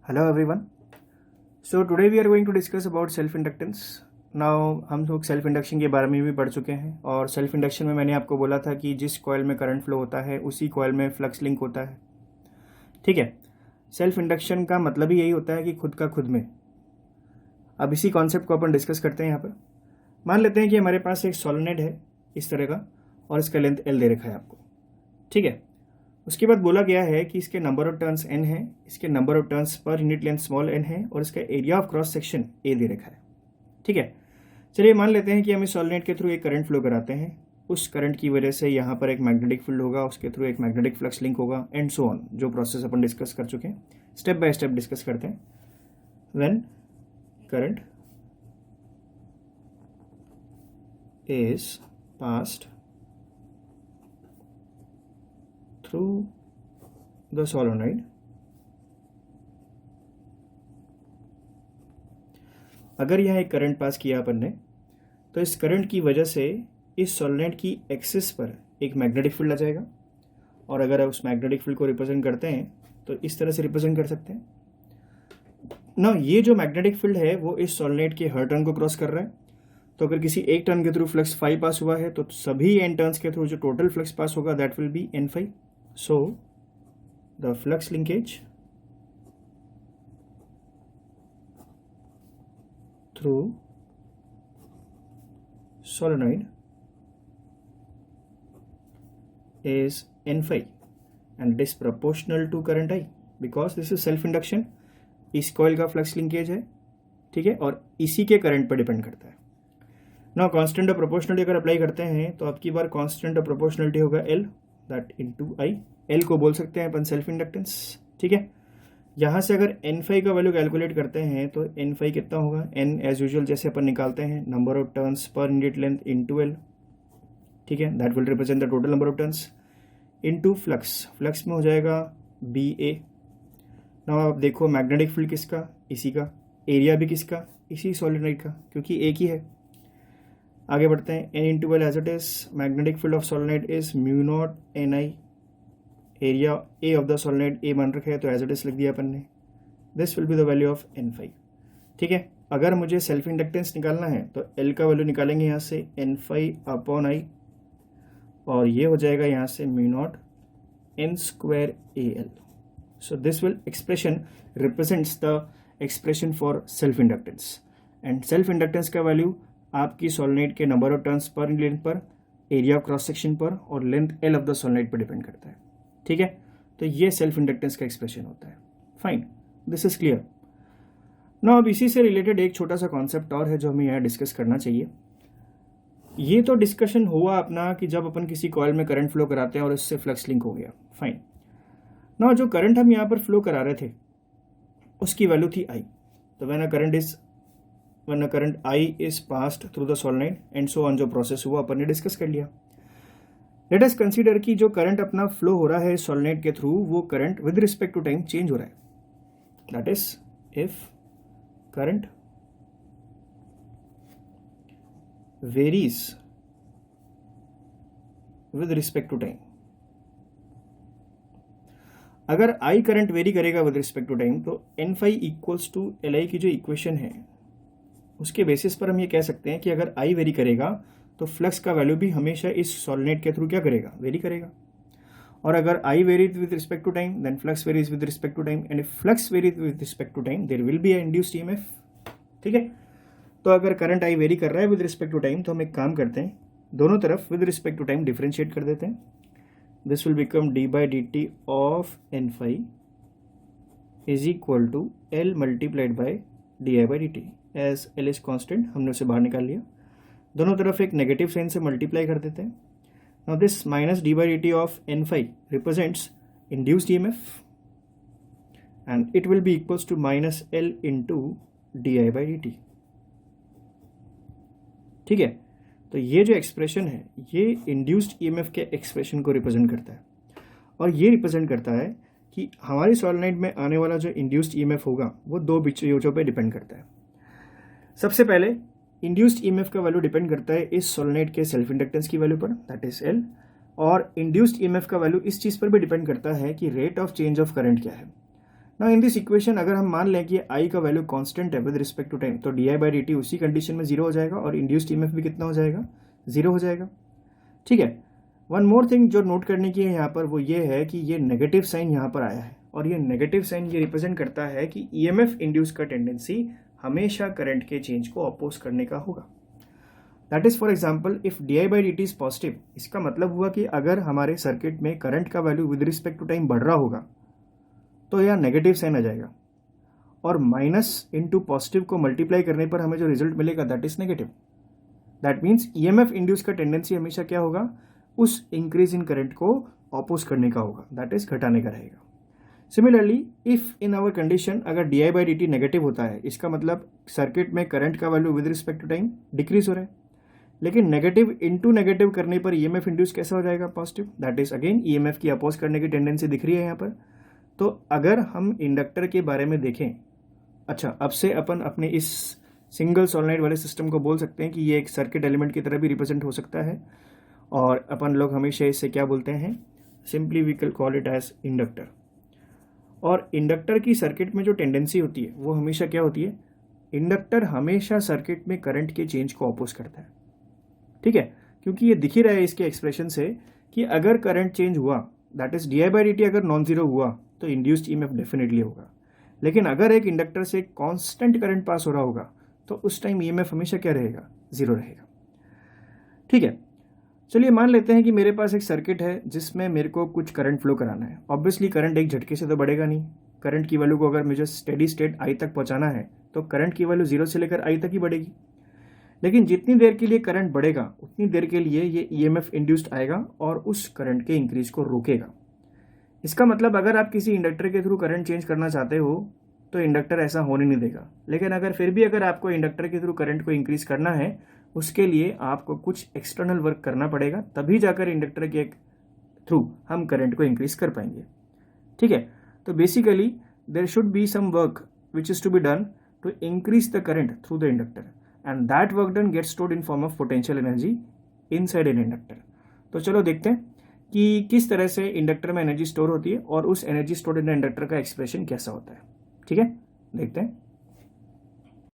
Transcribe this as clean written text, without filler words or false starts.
Hello everyone. So today we are going to discuss about self inductance. Now हम लोग self induction के बारे में भी पढ़ चुके हैं और सेल्फ इंडक्शन में मैंने आपको बोला था कि जिस कॉइल में करंट फ्लो होता है उसी कॉइल में फ्लक्स लिंक होता है. ठीक है. सेल्फ इंडक्शन का मतलब ही यही होता है कि खुद का खुद में. अब इसी कॉन्सेप्ट को अपन डिस्कस करते हैं यहाँ पर. मान लेते हैं कि हमारे पास एक सोलेनोइड है इस तरह का और इसका लेंथ L दे रखा है आपको. ठीक है. उसके बाद बोला गया है कि इसके नंबर ऑफ टर्न्स n है, इसके number of turns per unit length small n है और इसका area of cross section A दे रखा है. ठीक है. चलिए मान लेते हैं कि हम इस सॉलिनोइड के थ्रू एक करंट फ्लो कराते हैं. उस करंट की वजह से यहाँ पर एक मैग्नेटिक फील्ड होगा, उसके थ्रू एक मैग्नेटिक फ्लक्स लिंक होगा एंड सो ऑन. जो प्रोसेस अपन डिस्कस कर चुके हैं, स्टेप बाय स्टेप डिस्कस करते हैं. When current is passed through the solenoid, अगर यहाँ एक करंट पास किया अपन ने तो इस करंट की वजह से इस सोलेनोइड की एक्सिस पर एक मैग्नेटिक फील्ड आ जाएगा और अगर आप उस मैग्नेटिक फील्ड को रिप्रेजेंट करते हैं तो इस तरह से रिप्रेजेंट कर सकते हैं ना. ये जो मैग्नेटिक फील्ड है वो इस सोलेनोइड के हर टर्न को क्रॉस कर रहा है. तो अगर किसी एक टर्न के थ्रू फ्लक्स फाई पास हुआ है तो सभी n टर्न्स के थ्रू जो टोटल फ्लक्स पास होगा that will be n phi. So the flux linkage through solenoid is n phi and it is proportional to current I because this is self induction. इस coil का flux linkage है. ठीक है. और इसी के current पर डिपेंड करता है. ना कांस्टेंट ऑफ प्रोपोर्शनलिटी अगर अप्लाई करते हैं तो आपकी बार कांस्टेंट ऑफ प्रोपोर्शनलिटी होगा L that into I. L को बोल सकते हैं अपन सेल्फ इंडक्टेंस. ठीक है. यहाँ से अगर n फाई का वैल्यू कैलकुलेट करते हैं तो n फाई कितना होगा, n एज यूजुअल जैसे अपन निकालते हैं number of turns per unit length into L. ठीक है. That will represent the total number of turns into flux. Flux में हो जाएगा BA. नाउ आप देखो मैग्नेटिक फील्ड किसका, इसी का. एरिया भी किसका, इसी सोलेनोइड का, क्योंकि एक ही है. आगे बढ़ते हैं. n into L as it is. Magnetic field of solenoid is mu naught NI. Area A of the solenoid A मान रखा है तो एज इट इज लिख दिया अपन ने. This will be the value of n phi. ठीक है. अगर मुझे सेल्फ इंडक्टेंस निकालना है तो L का वैल्यू निकालेंगे यहाँ से n फाई अपॉन I और ये हो जाएगा यहाँ से mu naught n square AL. So this will expression represents the expression for self inductance and self inductance का वैल्यू आपकी सोलेनोइड के number of turns per length पर, एरिया ऑफ क्रॉस सेक्शन पर और length L of the solenoid पर depend करता है. ठीक है. तो ये सेल्फ इंडक्टेंस का एक्सप्रेशन होता है. Fine, this is clear. ना अब इसी से रिलेटेड एक छोटा सा कॉन्सेप्ट और है जो हमें यहाँ डिस्कस करना चाहिए. ये तो डिस्कशन हुआ अपना कि जब अपन किसी कॉइल में करंट फ्लो कराते हैं और इससे फ्लक्स लिंक हो गया. फाइन. ना जो करंट हम यहाँ पर फ्लो करा रहे थे उसकी वैल्यू थी I. तो when a current I is passed through the solenoid and so on, जो प्रोसेस हुआ अपन ने डिस्कस कर लिया. लेट अस कंसीडर कि जो करंट अपना फ्लो हो रहा है सोलेनोइड के थ्रू वो current with respect to time change हो रहा है. That is if current varies with respect to time. अगर I करंट वेरी करेगा विद रिस्पेक्ट टू टाइम तो n phi equals to LI की जो इक्वेशन है उसके बेसिस पर हम ये कह सकते हैं कि अगर I वेरी करेगा तो फ्लक्स का वैल्यू भी हमेशा इस सोलेनोइड के थ्रू क्या करेगा, वेरी करेगा. और अगर I varies with respect to time then flux varies with respect to time and if flux varies with respect to time there will be a induced EMF. ठीक है. तो अगर करंट I वेरी कर रहा है विद रिस्पेक्ट टू टाइम तो हम एक काम करते हैं, दोनों तरफ with respect to time differentiate कर देते हैं. This will become d/dt of n phi is equal to L multiplied by di/dt. As L is constant हमने उसे बाहर निकाल लिया. दोनों तरफ एक नेगेटिव साइन से मल्टीप्लाई कर देते हैं. Now this minus d/dt of n phi represents induced EMF and it will be equals to minus L into di/dt. ठीक है. तो ये जो एक्सप्रेशन है ये इंड्यूस्ड EMF के एक्सप्रेशन को रिप्रेजेंट करता है और ये रिप्रेजेंट करता है कि हमारी सोलेनोइड में आने वाला जो इंड्यूस्ड EMF होगा वो दो चीज़ों पे डिपेंड करता है. सबसे पहले इंड्यूस्ड EMF का वैल्यू डिपेंड करता है इस सोलेनोइड के सेल्फ इंडक्टेंस की वैल्यू पर, दैट इज L. और इंड्यूस्ड ईएमएफ का वैल्यू इस चीज़ पर भी डिपेंड करता है कि rate of change of current क्या है. ना इन दिस इक्वेशन अगर हम मान लें कि आई का वैल्यू कांस्टेंट है विद रिस्पेक्ट टू टाइम, तो D I by D T उसी कंडीशन में जीरो हो जाएगा और इंड्यूस्ड ईएमएफ भी कितना हो जाएगा, जीरो हो जाएगा। ठीक है, वन मोर थिंग जो नोट करने की है यहाँ पर वो ये है कि ये नेगेटिव साइन यहाँ पर आया है, और ये नेगेटिव साइन ये रिप्रेजेंट करता है कि ईएमएफ इंड्यूस का टेंडेंसी हमेशा करंट के चेंज को अपोज करने का होगा। That is for example if D I by D T is positive, इसका मतलब हुआ कि अगर हमारे सर्किट में करंट का value with respect to time बढ़ रहा होगा तो यह नेगेटिव साइन आ जाएगा, और माइनस इंटू पॉजिटिव को मल्टीप्लाई करने पर हमें जो रिजल्ट मिलेगा that is negative. That means EMF induce का टेंडेंसी हमेशा क्या होगा, उस इंक्रीज इन करंट को ऑपोज करने का होगा, दैट इज घटाने का रहेगा। Similarly if in our condition अगर D I by D T negative होता है, इसका मतलब सर्किट में करंट का value with respect to time decrease हो रहा है, लेकिन नेगेटिव इंटू नेगेटिव करने पर ईएमएफ इंड्यूस कैसा हो जाएगा, positive. That is again EMF की अपोज करने की टेंडेंसी दिख रही है यहाँ पर। तो अगर हम इंडक्टर के बारे में देखें, अच्छा अब से अपन अपने इस सिंगल सोलेनोइड वाले सिस्टम को बोल सकते हैं कि ये एक सर्किट एलिमेंट की तरह भी रिप्रेजेंट हो सकता है, और अपन लोग हमेशा इसे क्या बोलते हैं, simply we can call it as inductor. और इंडक्टर की सर्किट में जो टेंडेंसी होती है वो हमेशा क्या होती है, इंडक्टर हमेशा सर्किट में करंट के चेंज को अपोज करता है। ठीक है, क्योंकि ये दिख ही रहा है इसके एक्सप्रेशन से कि अगर करंट चेंज हुआ that is D I by D T अगर नॉन जीरो हुआ तो इंड्यूस्ड ईएमएफ डेफिनेटली होगा, लेकिन अगर एक इंडक्टर से कांस्टेंट करंट पास हो रहा होगा तो उस टाइम ईएमएफ हमेशा क्या रहेगा, जीरो रहेगा। ठीक है, चलिए मान लेते हैं कि मेरे पास एक सर्किट है जिसमें मेरे को कुछ करंट फ्लो कराना है। ऑब्वियसली करंट एक झटके से तो बढ़ेगा नहीं, करंट की वैल्यू को अगर मुझे स्टेडी स्टेट आई तक पहुंचाना है तो करंट की वैल्यू जीरो से लेकर आई तक ही बढ़ेगी, लेकिन जितनी देर के लिए करंट बढ़ेगा उतनी देर के लिए ये ईएमएफ इंड्यूस्ड आएगा और उस करंट के इंक्रीज को रोकेगा। इसका मतलब अगर आप किसी इंडक्टर के थ्रू करंट चेंज करना चाहते हो तो इंडक्टर ऐसा होने नहीं देगा, लेकिन अगर फिर भी अगर आपको इंडक्टर के थ्रू करंट को इंक्रीज करना है उसके लिए आपको कुछ एक्सटर्नल वर्क करना पड़ेगा, तभी जाकर इंडक्टर के थ्रू हम करंट को इंक्रीज कर पाएंगे। ठीक है, तो basically there should be some work which is to be done to increase the current through the inductor, and that work done gets stored in form of potential energy inside an inductor. तो चलो देखते हैं कि किस तरह से inductor में energy store होती है और उस एनर्जी स्टोर्ड इन इंडक्टर का एक्सप्रेशन कैसा होता है। ठीक है, देखते हैं।